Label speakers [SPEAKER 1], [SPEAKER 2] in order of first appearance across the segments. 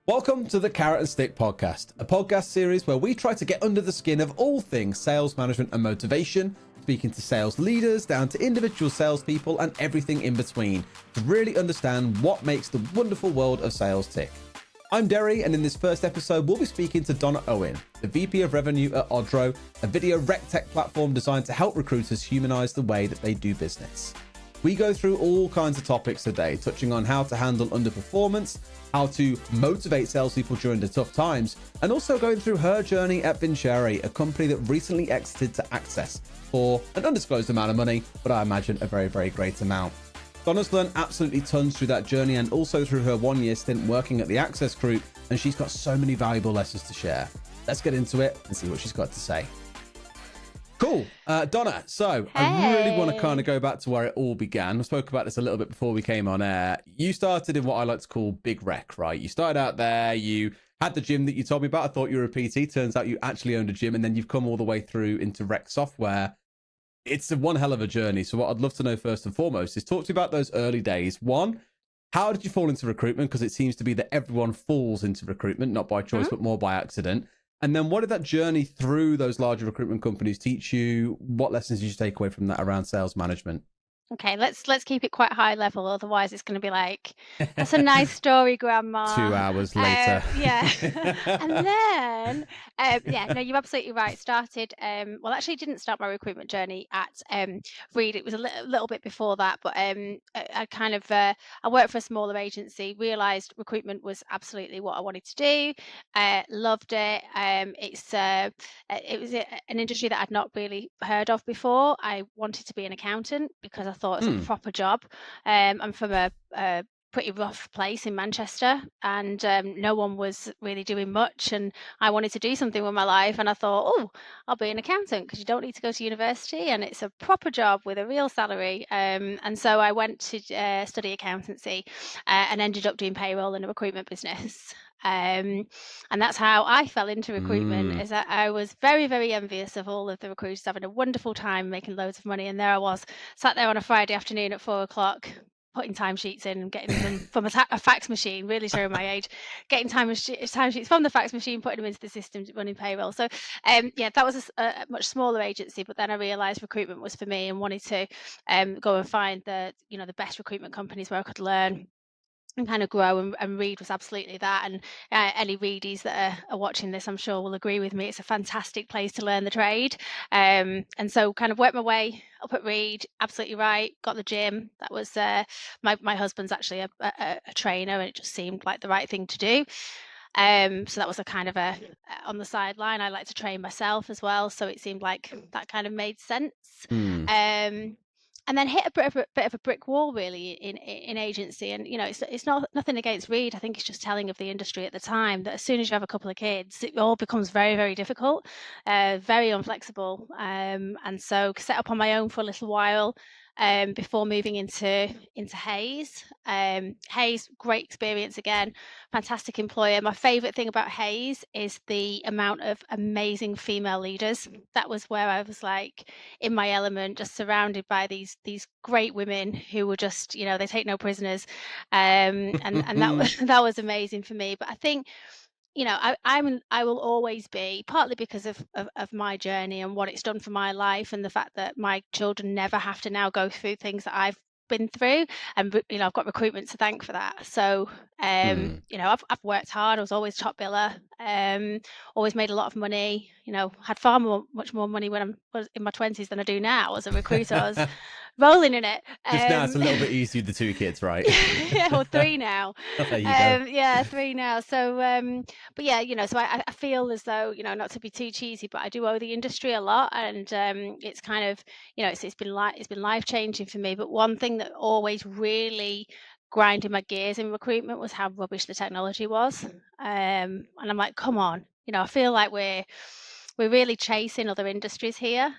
[SPEAKER 1] Welcome to the Carrot and Stick podcast, a podcast series where we try to get under the skin of all things sales management and motivation, speaking to sales leaders down to individual salespeople and everything in between to really understand what makes the wonderful world of sales tick. I'm Derry, and in this first episode, we'll be speaking to Donna Owen, the VP of Revenue at Odro, a video rec tech platform designed to help recruiters humanize the way that they do business. We go through all kinds of topics today, touching on how to handle underperformance, how to motivate salespeople during the tough times, and also going through her journey at Vincere, a company that recently exited to Access for an undisclosed amount of money, but I imagine a very, very great amount. Donna's learned absolutely tons through that journey and also through her 1 year stint working at the Access Group, and she's got so many valuable lessons to share. Let's get into it and see what she's got to say. Cool. Donna, so I really want to kind of go back to where it all began. I spoke about this a little bit before we came on air. You started in what I like to call big rec, right? You started out there, you had the gym that you told me about. I thought you were a PT. Turns out you actually owned a gym, and then you've come all the way through into rec software. It's one hell of a journey. So what I'd love to know first and foremost is talk to me about those early days. One, how did you fall into recruitment? Because it seems to be that everyone falls into recruitment, not by choice, but more by accident. And then what did that journey through those larger recruitment companies teach you? What lessons did you take away from that around sales management?
[SPEAKER 2] Okay, let's keep it quite high level, otherwise it's going to be like, that's a nice story, Grandma.
[SPEAKER 1] 2 hours later.
[SPEAKER 2] Yeah. And then, no, you're absolutely right. Started, well, actually didn't start my recruitment journey at Reed. It was a little bit before that, but I kind of, I worked for a smaller agency, realised recruitment was absolutely what I wanted to do. Loved it. It was an industry that I'd not really heard of before. I wanted to be an accountant because I thought it was a proper job. I'm from a pretty rough place in Manchester, and no one was really doing much, and I wanted to do something with my life, and I thought, oh, I'll be an accountant because you don't need to go to university and it's a proper job with a real salary. And so I went to study accountancy and ended up doing payroll in a recruitment business. And that's how I fell into recruitment, is that I was very, very envious of all of the recruiters having a wonderful time making loads of money, and there I was sat there on a Friday afternoon at 4 o'clock putting timesheets in and getting them from a fax machine, really showing my age, getting timesheets from the fax machine, putting them into the system, running payroll. So that was a much smaller agency, but then I realised recruitment was for me and wanted to go and find the best recruitment companies where I could learn and kind of grow, and Reed was absolutely that. And any Reedies that are watching this, I'm sure will agree with me. It's a fantastic place to learn the trade. And so kind of worked my way up at Reed. Absolutely right. Got the gym. That was my husband's actually a trainer, and it just seemed like the right thing to do. So that was a kind of a on the sideline. I like to train myself as well, so it seemed like that kind of made sense. And then hit a bit of a brick wall really in agency. And it's not nothing against Reed. I think it's just telling of the industry at the time that as soon as you have a couple of kids, it all becomes very, very difficult, very unflexible. And so set up on my own for a little while before moving into Hayes. Hayes, great experience again, fantastic employer. My favourite thing about Hayes is the amount of amazing female leaders. That was where I was like in my element, just surrounded by these great women who were just, they take no prisoners. And that was amazing for me. But I think, I will always be, partly because of my journey and what it's done for my life, and the fact that my children never have to now go through things that I've been through, and I've got recruitment to thank for that. So I've worked hard. I was always top biller, always made a lot of money, had much more money when I was in my 20s than I do now as a recruiter. I was rolling in it.
[SPEAKER 1] Just now it's a little bit easier with the 2 kids, right?
[SPEAKER 2] Yeah, or 3 now.
[SPEAKER 1] There you go.
[SPEAKER 2] Yeah, 3 now. So but yeah, so I feel as though, not to be too cheesy, but I do owe the industry a lot, and it's kind of, it's been life changing for me. But one thing that always really grinded my gears in recruitment was how rubbish the technology was. And I'm like, come on, I feel like we're really chasing other industries here.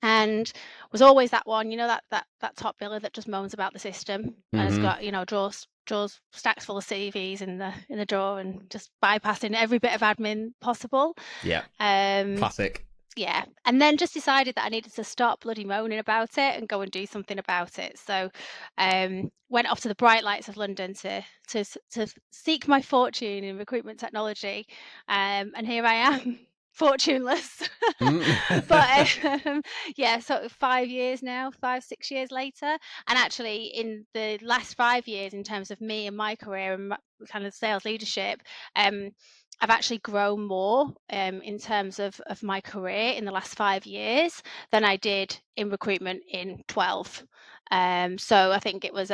[SPEAKER 2] And was always that one, that top biller that just moans about the system and has got, drawers stacks full of CVs in the drawer and just bypassing every bit of admin possible.
[SPEAKER 1] Yeah. Classic.
[SPEAKER 2] Yeah, and then just decided that I needed to stop bloody moaning about it and go and do something about it. So, went off to the bright lights of London to seek my fortune in recruitment technology, and here I am, fortuneless. But yeah, so 5 years now, 5, 6 years later, and actually in the last 5 years, in terms of me and my career and kind of sales leadership, um, I've actually grown more in terms of my career in the last 5 years than I did in recruitment in 12. So I think it was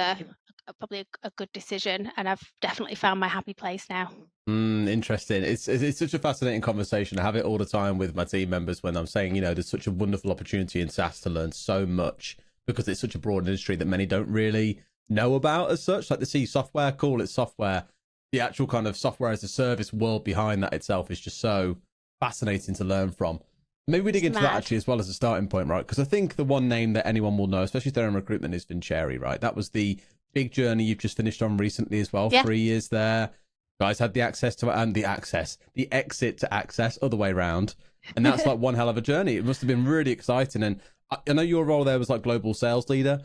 [SPEAKER 2] probably a good decision, and I've definitely found my happy place now.
[SPEAKER 1] Interesting. It's such a fascinating conversation. I have it all the time with my team members when I'm saying, there's such a wonderful opportunity in SaaS to learn so much because it's such a broad industry that many don't really know about as such. Like they see software, cool, it's software. The actual kind of software as a service world behind that itself is just so fascinating to learn from. Maybe we dig
[SPEAKER 2] It's
[SPEAKER 1] into that
[SPEAKER 2] mad.
[SPEAKER 1] actually as well as a starting point, right? Because I think the one name that anyone will know, especially if they're in recruitment, is Vincere, right? That was the big journey you've just finished on recently as well.
[SPEAKER 2] Yeah.
[SPEAKER 1] 3 years there. Guys had the access to and the exit to access, other way around. And that's like one hell of a journey. It must have been really exciting. And I know your role there was like global sales leader.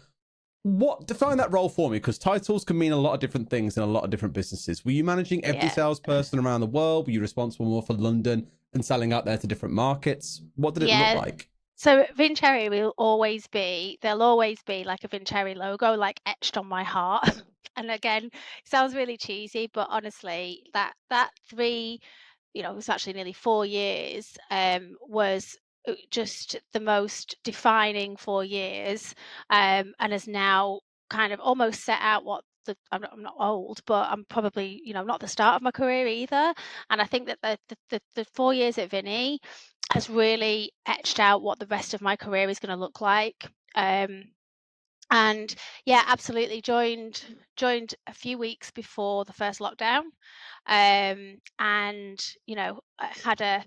[SPEAKER 1] What define that role for me? Because titles can mean a lot of different things in a lot of different businesses. Were you managing every
[SPEAKER 2] Yeah.
[SPEAKER 1] salesperson around the world? Were you responsible more for London and selling out there to different markets? What did it look
[SPEAKER 2] Yeah.
[SPEAKER 1] like?
[SPEAKER 2] So Vincere will always be, there'll always be like a Vincere logo like etched on my heart. And again, it sounds really cheesy, but honestly, that three, it was actually nearly 4 years, was just the most defining 4 years, and has now kind of almost set out what I'm not old, but I'm probably, not the start of my career either. And I think that the 4 years at Vinny has really etched out what the rest of my career is going to look like. And yeah, absolutely joined a few weeks before the first lockdown, and I had a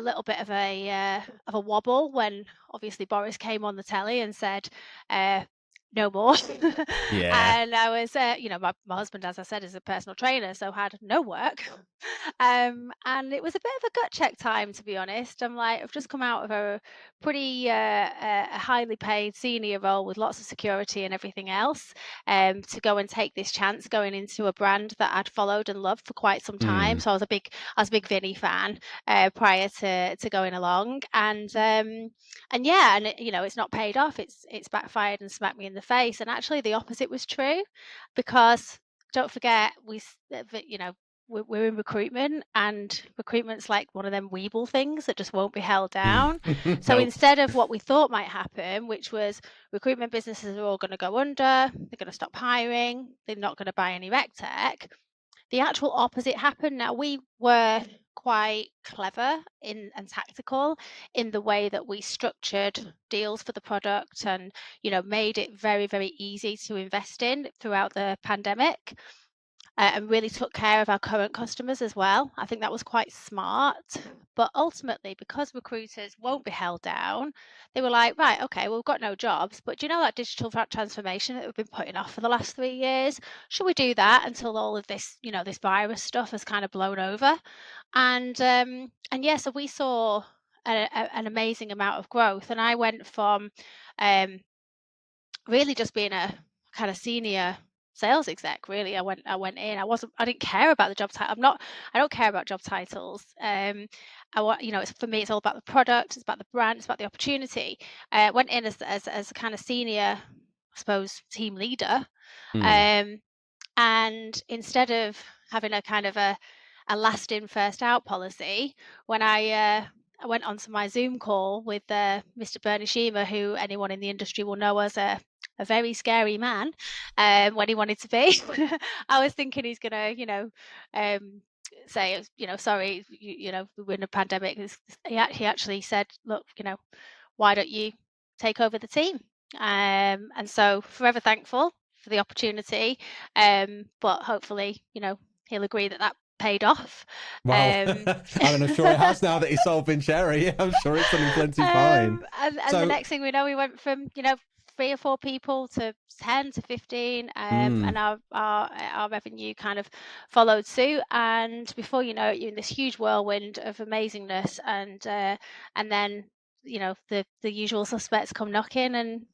[SPEAKER 2] little bit of a wobble when obviously Boris came on the telly and said, no more.
[SPEAKER 1] Yeah.
[SPEAKER 2] And I was, my husband, as I said, is a personal trainer, so had no work. And it was a bit of a gut check time, to be honest. I'm like, I've just come out of a pretty a highly paid senior role with lots of security and everything else, to go and take this chance going into a brand that I'd followed and loved for quite some time.
[SPEAKER 1] Mm.
[SPEAKER 2] So I was a big Vinny fan prior to going along, and yeah, and it's not paid off. It's backfired and smacked me in the face. And actually, the opposite was true, because don't forget we're in recruitment, and recruitment's like one of them Weeble things that just won't be held down. So
[SPEAKER 1] Nope.
[SPEAKER 2] instead of what we thought might happen, which was recruitment businesses are all going to go under, they're going to stop hiring, they're not going to buy any rec tech, the actual opposite happened. Now, we were quite clever and tactical in the way that we structured deals for the product, and made it very, very easy to invest in throughout the pandemic, and really took care of our current customers as well. I think that was quite smart. But ultimately, because recruiters won't be held down, they were like, right, okay, well, we've got no jobs, but do you know that digital transformation that we've been putting off for the last 3 years? Should we do that until all of this, this virus stuff has kind of blown over? And yeah, so we saw an amazing amount of growth, and I went from um, really just being a kind of senior sales exec. Really, I went in, I didn't care about the job title. I don't care about job titles. I want, it's, for me, it's all about the product, it's about the brand, it's about the opportunity. Went in as a kind of senior, I suppose, team leader,
[SPEAKER 1] Mm.
[SPEAKER 2] um and instead of having a kind of a last in first out policy, when I went onto my Zoom call with Mr. Bernie Shima, who anyone in the industry will know as a very scary man, when he wanted to be. I was thinking he's gonna, say, sorry, we're in a pandemic. He actually said, look, why don't you take over the team? And so forever thankful for the opportunity, but hopefully, he'll agree that that paid off.
[SPEAKER 1] Well,
[SPEAKER 2] Um,
[SPEAKER 1] and I'm sure it has now that he's solved Vincere. I'm sure it's done him plenty fine.
[SPEAKER 2] and the
[SPEAKER 1] So,
[SPEAKER 2] next thing we know, we went from 3 or 4 people to 10 to 15, and
[SPEAKER 1] mm,
[SPEAKER 2] our revenue kind of followed suit. And before you know it, you're in this huge whirlwind of amazingness, and then the usual suspects come knocking, and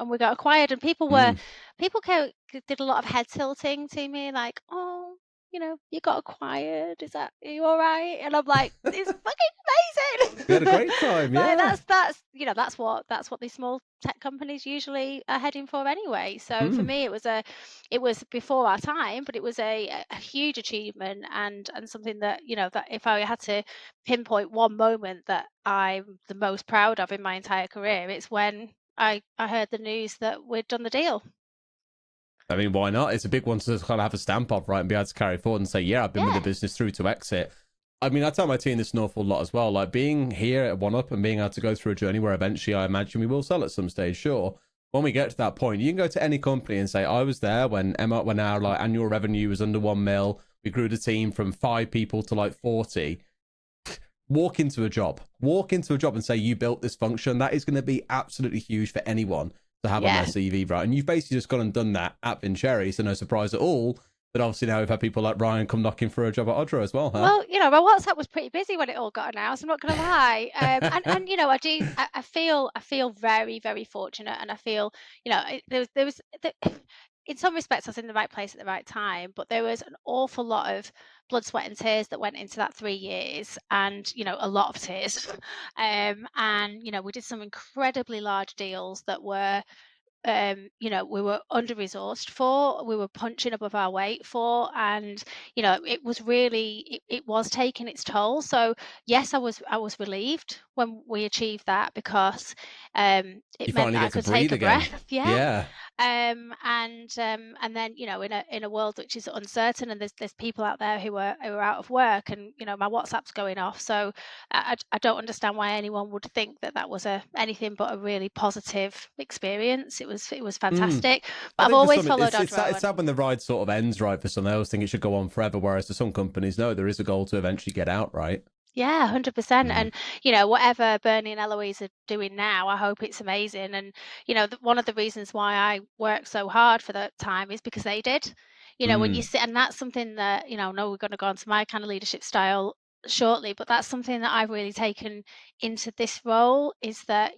[SPEAKER 2] we got acquired, and people
[SPEAKER 1] Mm.
[SPEAKER 2] did a lot of head tilting to me, like, "Oh, you got acquired. Are you all right?" And I'm like, "It's fucking
[SPEAKER 1] We had a
[SPEAKER 2] amazing!"
[SPEAKER 1] great time.
[SPEAKER 2] Like
[SPEAKER 1] Yeah.
[SPEAKER 2] that's what these small tech companies usually are heading for anyway. So for
[SPEAKER 1] Mm.
[SPEAKER 2] me, it was before our time, but it was a huge achievement, and something that that if I had to pinpoint one moment that I'm the most proud of in my entire career, it's when I heard the news that we'd done the deal.
[SPEAKER 1] I mean, why not? It's a big one to kind of have a stamp of, right? And be able to carry forward and say, yeah, I've been with the
[SPEAKER 2] Yeah,
[SPEAKER 1] business through to exit. I mean, I tell my team this an awful lot as well. Like being here at One Up and being able to go through a journey where eventually I imagine we will sell at some stage, sure. When we get to that point, you can go to any company and say, I was there when our like annual revenue was under 1 mil. We grew the team from 5 people to like 40. Walk into a job and say you built this function. That is going to be absolutely huge for anyone to have on their
[SPEAKER 2] yeah.
[SPEAKER 1] CV, right? And you've basically just gone and done that at Vincherry, so no surprise at all. But obviously now we've had people like Ryan come knocking for a job at Odro as well, huh?
[SPEAKER 2] Well, my WhatsApp was pretty busy when it all got announced. I'm not going to lie, and I feel very, very fortunate, and I feel in some respects I was in the right place at the right time, but there was an awful lot of blood, sweat, and tears that went into that 3 years, and a lot of tears, and we did some incredibly large deals that were we were under resourced for, we were punching above our weight for, and it was really, it was taking its toll. So yes, I was relieved when we achieved that, because it
[SPEAKER 1] You
[SPEAKER 2] meant
[SPEAKER 1] finally
[SPEAKER 2] that I
[SPEAKER 1] get to
[SPEAKER 2] could take
[SPEAKER 1] breathe
[SPEAKER 2] a
[SPEAKER 1] again.
[SPEAKER 2] breath. Yeah.
[SPEAKER 1] Yeah.
[SPEAKER 2] And then in a world which is uncertain, and there's people out there who are out of work, and my WhatsApp's going off. So I don't understand why anyone would think that that was anything but a really positive experience. It was
[SPEAKER 1] Mm.
[SPEAKER 2] fantastic. But
[SPEAKER 1] I
[SPEAKER 2] I've
[SPEAKER 1] think for
[SPEAKER 2] always
[SPEAKER 1] some,
[SPEAKER 2] followed
[SPEAKER 1] it's
[SPEAKER 2] Odro,
[SPEAKER 1] sad when the ride sort of ends, right? For some, they always think it should go on forever, whereas for some companies, no, there is a goal to eventually get out, right?
[SPEAKER 2] yeah, 100%.
[SPEAKER 1] Mm.
[SPEAKER 2] And whatever Bernie and Eloise are doing now, I hope it's amazing. And one of the reasons why I worked so hard for that time is because they did. When you
[SPEAKER 1] Mm.
[SPEAKER 2] sit, and that's something that I know we're going to go on to my kind of leadership style shortly, but that's something that I've really taken into this role, is that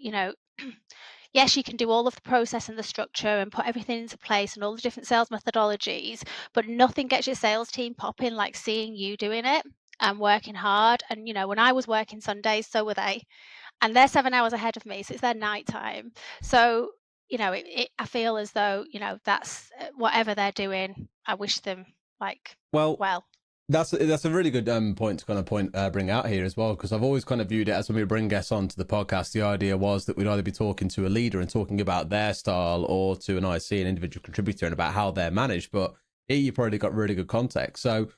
[SPEAKER 2] yes, you can do all of the process and the structure and put everything into place and all the different sales methodologies, but nothing gets your sales team popping like seeing you doing it and working hard. And when I was working Sundays, so were they, and they're 7 hours ahead of me, so it's their night time. So I feel as though that's whatever they're doing, I wish them like
[SPEAKER 1] Well,
[SPEAKER 2] well.
[SPEAKER 1] that's a really good point to kind of bring out here as well, because I've always kind of viewed it as when we bring guests onto the podcast, the idea was that we'd either be talking to a leader and talking about their style, or to an IC, an individual contributor, and about how they're managed. But here you probably got really good context. So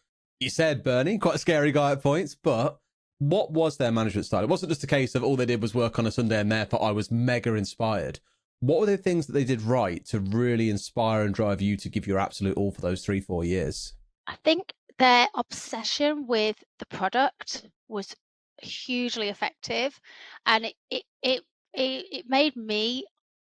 [SPEAKER 1] you said Bernie, quite a scary guy at points, but what was their management style? It wasn't just a case of all they did was work on a Sunday and therefore I was mega inspired. What were the things that they did right to really inspire and drive you to give your absolute all for those 3-4 years?
[SPEAKER 2] I think their obsession with the product was hugely effective, and it made me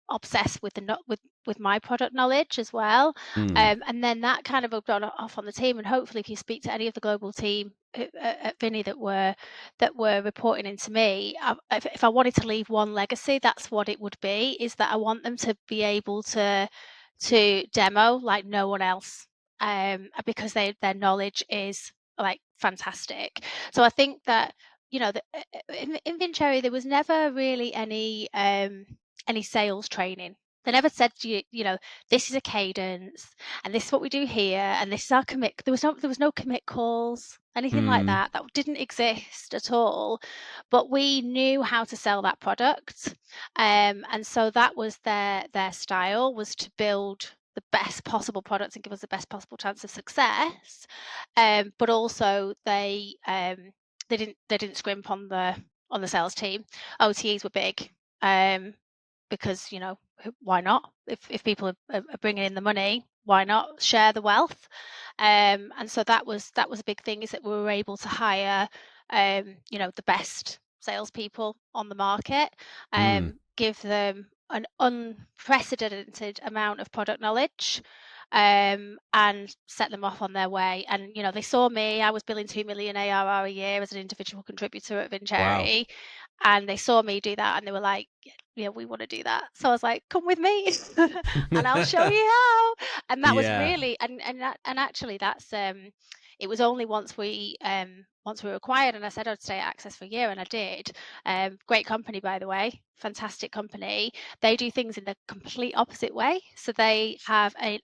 [SPEAKER 2] obsessed with the no with my product knowledge as well.
[SPEAKER 1] Mm.
[SPEAKER 2] And then that kind of rubbed off on the team, and hopefully if you speak to any of the global team at Vinny that were reporting into me, if I wanted to leave one legacy, that's what it would be, is that I want them to be able to demo like no one else, because their knowledge is like fantastic. So I think that in Vincherry there was never really any sales training. They never said to you, this is a cadence, and this is what we do here, and this is our commit. There was no commit calls, anything like
[SPEAKER 1] Mm.
[SPEAKER 2] that. That didn't exist at all. But we knew how to sell that product, and so that was their style, was to build the best possible product and give us the best possible chance of success. But also they didn't scrimp on the sales team. OTEs were big, because why not? If people are bringing in the money, why not share the wealth? And so that was a big thing, is that we were able to hire the best salespeople on the market,
[SPEAKER 1] Mm.
[SPEAKER 2] give them an unprecedented amount of product knowledge, and set them off on their way. And they saw me. I was billing 2 million ARR a year as an individual contributor at
[SPEAKER 1] Wow.
[SPEAKER 2] Vincherry, and they saw me do that, and they were like, "Yeah, we want to do that." So I was like, "Come with me, and I'll show you how." And that was
[SPEAKER 1] Yeah.
[SPEAKER 2] really, and actually, that's it was only once we were acquired, and I said I'd stay at Access for a year, and I did. Great company, by the way, fantastic company. They do things in the complete opposite way. So they have a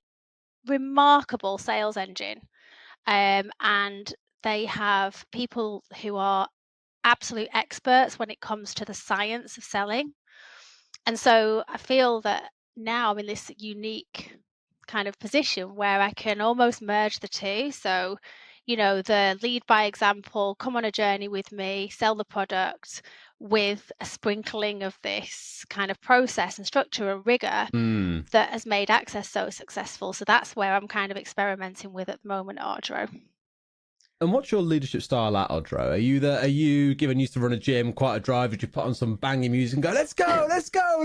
[SPEAKER 2] remarkable sales engine, and they have people who are absolute experts when it comes to the science of selling. And so I feel that now I'm in this unique kind of position where I can almost merge the two. So, the lead by example, come on a journey with me, sell the product with a sprinkling of this kind of process and structure and rigor
[SPEAKER 1] Mm.
[SPEAKER 2] that has made Access so successful. So that's where I'm kind of experimenting with at the moment, Audro.
[SPEAKER 1] And what's your leadership style at Odro? Are you given used to run a gym, quite a drive? Did you put on some banging music and go, let's go,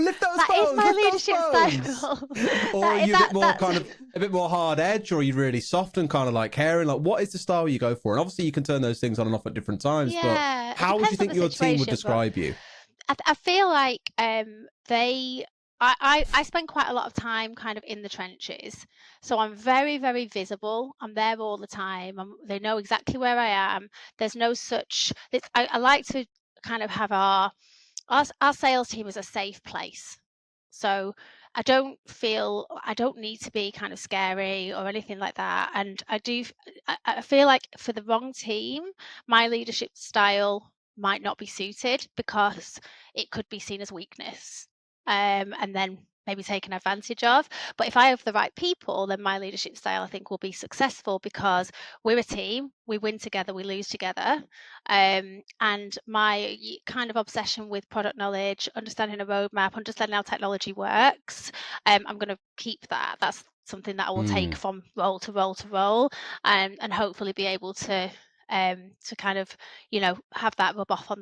[SPEAKER 1] lift those
[SPEAKER 2] That is
[SPEAKER 1] phones,
[SPEAKER 2] my
[SPEAKER 1] lift those
[SPEAKER 2] leadership
[SPEAKER 1] phones?
[SPEAKER 2] style.
[SPEAKER 1] Or are
[SPEAKER 2] that
[SPEAKER 1] you
[SPEAKER 2] is
[SPEAKER 1] a bit
[SPEAKER 2] that
[SPEAKER 1] more
[SPEAKER 2] that's
[SPEAKER 1] kind of a bit more hard edge, or are you really soft and kind of like caring? Like, what is the style you go for? And obviously you can turn those things on and off at different times, but
[SPEAKER 2] Yeah, it
[SPEAKER 1] how would you
[SPEAKER 2] depends on
[SPEAKER 1] think
[SPEAKER 2] the
[SPEAKER 1] your team would
[SPEAKER 2] situation, but
[SPEAKER 1] describe you?
[SPEAKER 2] I feel like they I spend quite a lot of time kind of in the trenches. So I'm very, very visible. I'm there all the time. They know exactly where I am. There's no such I like to kind of have our sales team is a safe place. So I don't need to be kind of scary or anything like that. And I feel like for the wrong team, my leadership style might not be suited because it could be seen as weakness, and then maybe taken advantage of. But if I have the right people, then my leadership style I think will be successful because we're a team. We win together, we lose together. And my kind of obsession with product knowledge, understanding a roadmap, understanding how technology works, I'm going to keep that. That's something that I will take
[SPEAKER 1] Mm.
[SPEAKER 2] from role to role to role, and hopefully be able to kind of have that rub off on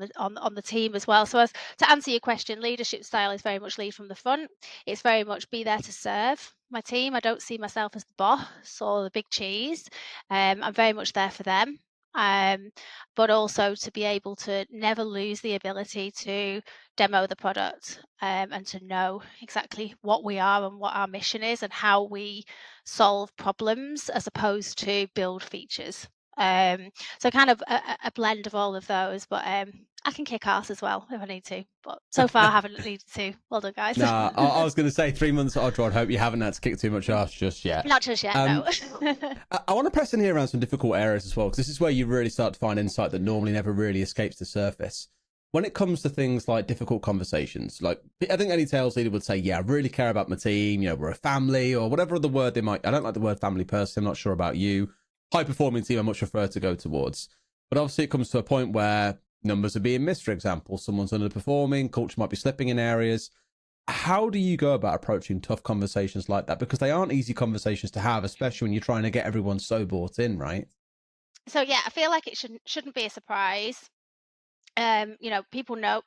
[SPEAKER 2] the team as well. So as to answer your question, leadership style is very much lead from the front. It's very much be there to serve my team. I don't see myself as the boss or the big cheese. I'm very much there for them. Um, but also to be able to never lose the ability to demo the product, and to know exactly what we are and what our mission is and how we solve problems as opposed to build features. Um, so kind of a blend of all of those, but I can kick ass as well if I need to. But so far I haven't needed to. Well done, guys.
[SPEAKER 1] Nah, I was going to say 3 months at Odro. I hope you haven't had to kick too much ass just yet.
[SPEAKER 2] Not just yet, no.
[SPEAKER 1] I want to press in here around some difficult areas as well, because this is where you really start to find insight that normally never really escapes the surface. When it comes to things like difficult conversations, like I think any sales leader would say, yeah, I really care about my team. We're a family or whatever other word they might. I don't like the word family personally. I'm not sure about you. High performing team, I much prefer to go towards. But obviously, it comes to a point where numbers are being missed, for example. Someone's underperforming, culture might be slipping in areas. How do you go about approaching tough conversations like that? Because they aren't easy conversations to have, especially when you're trying to get everyone so bought in, right?
[SPEAKER 2] So yeah, I feel like it shouldn't be a surprise. People know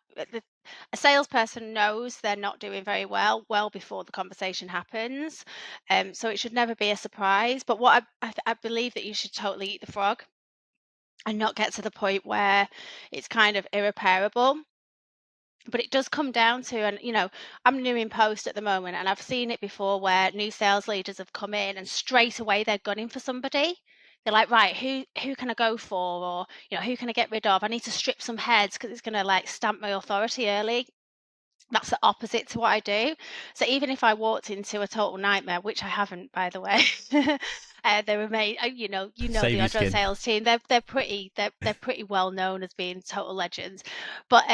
[SPEAKER 2] a salesperson knows they're not doing very well before the conversation happens. So it should never be a surprise. But what I believe that you should totally eat the frog and not get to the point where it's kind of irreparable. But it does come down to, and I'm new in post at the moment, and I've seen it before where new sales leaders have come in and straight away they're gunning for somebody. They're like, right, who can I go for, or who can I get rid of? I need to strip some heads because it's going to like stamp my authority early. That's the opposite to what I do. So even if I walked into a total nightmare, which I haven't, by the way, they're amazing. The
[SPEAKER 1] Save your
[SPEAKER 2] Odro
[SPEAKER 1] skin.
[SPEAKER 2] sales team. They're pretty well known as being total legends. But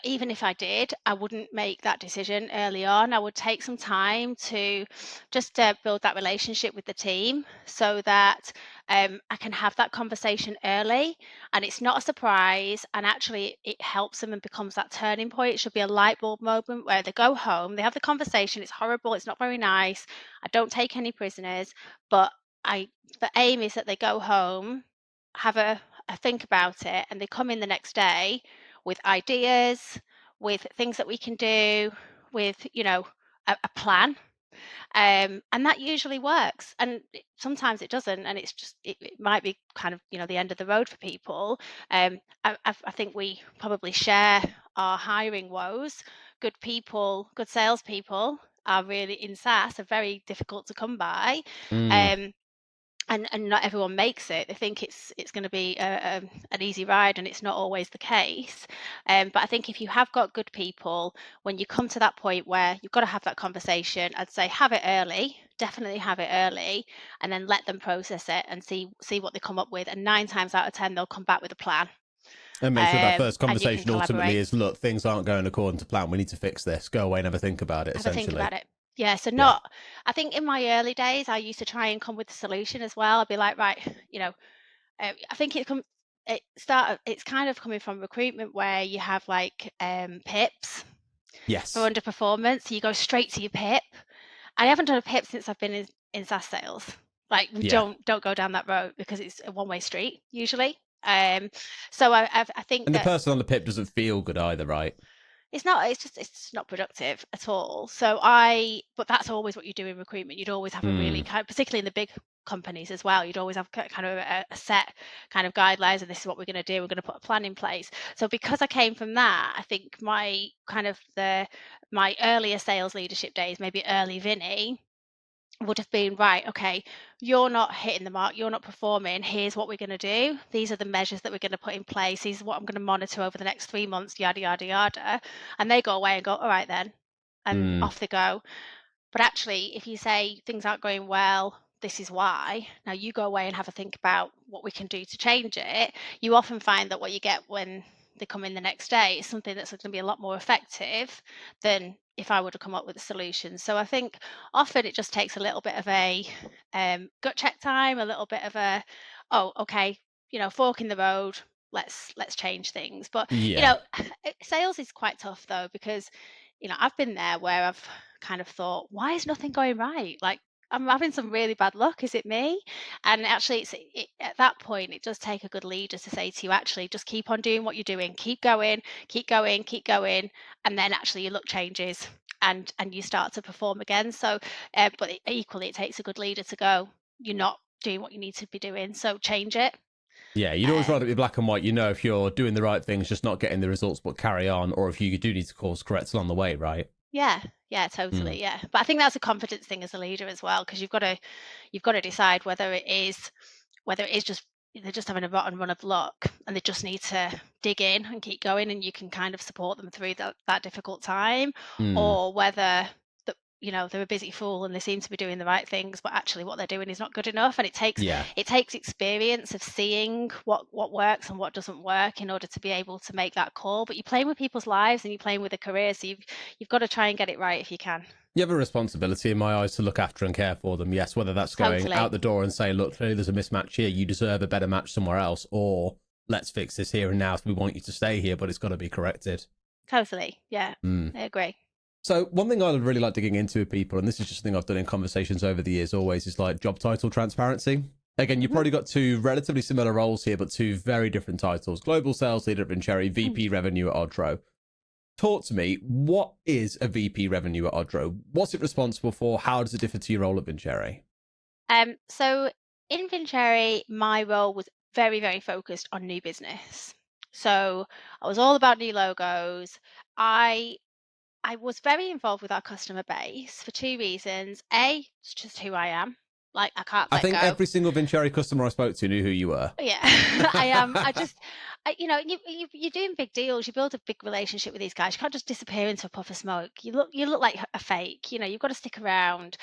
[SPEAKER 2] even if I did, I wouldn't make that decision early on. I would take some time to just build that relationship with the team so that I can have that conversation early and it's not a surprise. And actually, it helps them and becomes that turning point. It should be a light bulb moment where they go home, they have the conversation. It's horrible, it's not very nice. I don't take any prisoners, but the aim is that they go home, have a think about it, and they come in the next day with ideas, with things that we can do, with a plan. And that usually works. And sometimes it doesn't, and it might be kind of the end of the road for people. I think we probably share our hiring woes. Good people, good salespeople are really in SaaS are very difficult to come by.
[SPEAKER 1] Mm.
[SPEAKER 2] Um, and not everyone makes it. They think it's going to be an easy ride, and it's not always the case. But I think if you have got good people, when you come to that point where you've got to have that conversation, I'd say have it early. Definitely have it early, and then let them process it and see what they come up with. And 9 times out of 10, they'll come back with a plan,
[SPEAKER 1] And make sure that first
[SPEAKER 2] and you can
[SPEAKER 1] conversation ultimately
[SPEAKER 2] collaborate.
[SPEAKER 1] is, look, things aren't going according to plan. We need to fix this. Go away and have a think about it,
[SPEAKER 2] Have a think
[SPEAKER 1] essentially.
[SPEAKER 2] about it. Yeah, so
[SPEAKER 1] Yeah.
[SPEAKER 2] not. I think in my early days, I used to try and come with a solution as well. I'd be like, right, you know, I think it's kind of coming from recruitment where you have like pips for
[SPEAKER 1] Yes.
[SPEAKER 2] underperformance. So you go straight to your pip. I haven't done a pip since I've been in SaaS sales. Like we
[SPEAKER 1] Yeah.
[SPEAKER 2] don't go down that road because it's a one-way street usually. So I think
[SPEAKER 1] And the
[SPEAKER 2] that
[SPEAKER 1] person on the pip doesn't feel good either, right?
[SPEAKER 2] it's just not productive at all. But that's always what you do in recruitment. You'd always have a really
[SPEAKER 1] Mm.
[SPEAKER 2] kind, particularly in the big companies as well. You'd always have kind of a set kind of guidelines, and this is what we're going to do. We're going to put a plan in place. So because I came from that, I think my earlier sales leadership days, maybe early Vinny, would have been right. Okay, you're not hitting the mark, you're not performing. Here's what we're going to do. These are the measures that we're going to put in place. These are what I'm going to monitor over the next 3 months, yada yada yada. And they go away and go, all right then, and
[SPEAKER 1] Mm.
[SPEAKER 2] off they go. But actually, if you say things aren't going well, this is why. Now you go away and have a think about what we can do to change it. You often find that what you get when they come in the next day is something that's going to be a lot more effective than if I would have come up with a solution. So I think often it just takes a little bit of a gut check time, a little bit of a, oh, okay, fork in the road. Let's change things. But
[SPEAKER 1] Yeah.
[SPEAKER 2] sales is quite tough though because I've been there where I've kind of thought, why is nothing going right? Like, I'm having some really bad luck. Is it me? And actually, at that point, it does take a good leader to say to you, actually, just keep on doing what you're doing. Keep going, keep going, keep going. And then actually your luck changes and you start to perform again. So, but equally, it takes a good leader to go, you're not doing what you need to be doing. So change it.
[SPEAKER 1] Yeah. You'd always rather
[SPEAKER 2] Um,
[SPEAKER 1] it be black and white. You know, if you're doing the right things, just not getting the results, but carry on, or if you do need to course correct along the way, right?
[SPEAKER 2] yeah, yeah,
[SPEAKER 1] Mm.
[SPEAKER 2] totally. Yeah. But I think that's a confidence thing as a leader as well, because you've got to decide whether it is just they're just having a rotten run of luck and they just need to dig in and keep going and you can kind of support them through that difficult time,
[SPEAKER 1] Mm.
[SPEAKER 2] or whether they're a busy fool and they seem to be doing the right things but actually what they're doing is not good enough, and it takes
[SPEAKER 1] Yeah.
[SPEAKER 2] it takes experience of seeing what works and what doesn't work in order to be able to make that call. But you're playing with people's lives and you're playing with a career, so you've got to try and get it right if you can.
[SPEAKER 1] You have a responsibility in my eyes to look after and care for them. Yes, whether that's going
[SPEAKER 2] Totally.
[SPEAKER 1] out the door and say, look, clearly there's a mismatch here. You deserve a better match somewhere else, or let's fix this here and now. So we want you to stay here, but it's got to be corrected.
[SPEAKER 2] Totally. Yeah.
[SPEAKER 1] Mm.
[SPEAKER 2] I agree.
[SPEAKER 1] So one thing I would really like digging into with people, and this is just something I've done in conversations over the years always, is like job title transparency. Again, you've
[SPEAKER 2] Hmm.
[SPEAKER 1] probably got two relatively similar roles here, but two very different titles. Global Sales Leader at Vincherry, VP Revenue at Odro. Talk to me, what is a VP Revenue at Odro? What's it responsible for? How does it differ to your role at Vincherry?
[SPEAKER 2] So in Vincherry, my role was very, very focused on new business. So I was all about new logos. I I was very involved with our customer base for two reasons. A, it's just who I am. Like I can't
[SPEAKER 1] I
[SPEAKER 2] let
[SPEAKER 1] think
[SPEAKER 2] go.
[SPEAKER 1] every single Vincherry customer I spoke to knew who you were.
[SPEAKER 2] Yeah, I am. You're doing big deals. You build a big relationship with these guys. You can't just disappear into a puff of smoke. You look like a fake. You've got to stick around.